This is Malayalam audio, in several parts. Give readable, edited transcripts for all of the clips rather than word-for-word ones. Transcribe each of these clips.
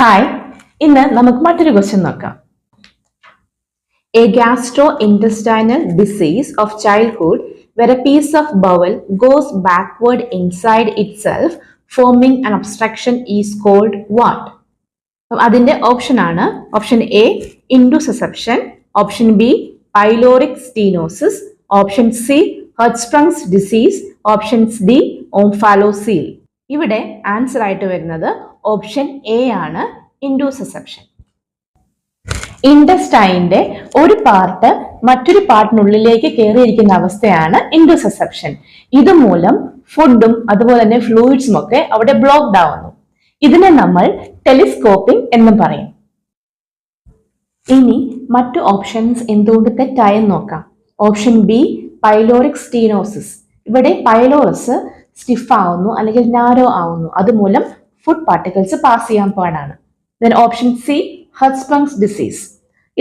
ഹായ്, ഇന്ന് നമുക്ക് മറ്റൊരു ക്വസ്റ്റ്യൻ നോക്കാം. A gastrointestinal disease of childhood where a piece of bowel goes backward inside itself forming an obstruction is called what? അതിന്റെ ഓപ്ഷൻ ആണ് option A intussusception, option B pyloric stenosis, option C Hirschsprung's disease, option D omphalocele. ഇവിടെ ആൻസർ ആയിട്ട് വരുന്നത് ഓപ്ഷൻ എ ആണ്, ഇൻഡുസസെപ്ഷൻ. ഇൻഡസ്റ്റൈന്റെ ഒരു പാർട്ട് മറ്റൊരു പാർട്ടിനുള്ളിലേക്ക് കയറിയിരിക്കുന്ന അവസ്ഥയാണ് ഇൻഡുസസെപ്ഷൻ. ഇതുമൂലം ഫുഡും അതുപോലെ തന്നെ ഫ്ലൂയിഡ്സും ഒക്കെ അവിടെ ബ്ലോക്ക്ഡ് ആവുന്നു. ഇതിനെ നമ്മൾ ടെലിസ്കോപ്പിംഗ് എന്നും പറയും. ഇനി മറ്റു ഓപ്ഷൻസ് എന്തുകൊണ്ട് തെറ്റായെന്ന് നോക്കാം. Option B pyloric stenosis. ഇവിടെ പൈലോറസ് സ്റ്റിഫ് ആവുന്നു അല്ലെങ്കിൽ നാരോ ആവുന്നു, അതുമൂലം ഫുഡ് പാർട്ടിക്കിൾസ് പാസ് ചെയ്യാൻ പാടാണ്. Then option C Hirschsprung's disease.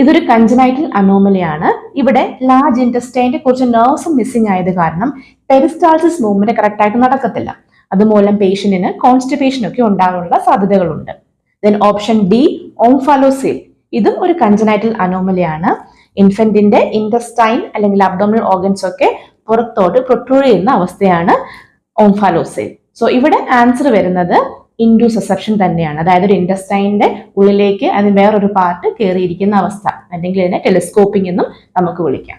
ഇതൊരു കൺജനൈറ്റൽ അനോമലിയാണ്. ഇവിടെ ലാർജ് ഇൻറ്റസ്റ്റൈൻ്റെ കുറച്ച് നെർവ്സ് മിസ്സിംഗ് ആയത് കാരണം പെരിസ്റ്റാൾസിസ് മൂവ്മെന്റ് കറക്റ്റ് ആയിട്ട് നടക്കത്തില്ല. അതുമൂലം പേഷ്യന്റിന് കോൺസ്റ്റിപ്പേഷൻ ഒക്കെ ഉണ്ടാകാനുള്ള സാധ്യതകളുണ്ട്. Then option D omphalocele. ഇതും ഒരു കൺജനൈറ്റൽ അനോമലിയാണ്. ഇൻഫന്റിന്റെ ഇൻറ്റസ്റ്റൈൻ അല്ലെങ്കിൽ അബ്ഡോമിനൽ ഓർഗൻസ് ഒക്കെ പുറത്തോട്ട് പ്രൊട്രൂഡ് ചെയ്യുന്ന അവസ്ഥയാണ് ഓംഫാലോസീൽ. സോ ഇവിടെ ആൻസർ വരുന്നത് ഇൻഡുസസെപ്ഷൻ തന്നെയാണ്. അതായത് ഒരു ഇൻറ്റസ്റ്റൈനിന്റെ ഉള്ളിലേക്ക് അതിന് വേറൊരു പാർട്ട് കയറിയിരിക്കുന്ന അവസ്ഥ, അല്ലെങ്കിൽ ഇതിനെ ടെലിസ്കോപ്പിംഗ് എന്നും നമുക്ക് വിളിക്കാം.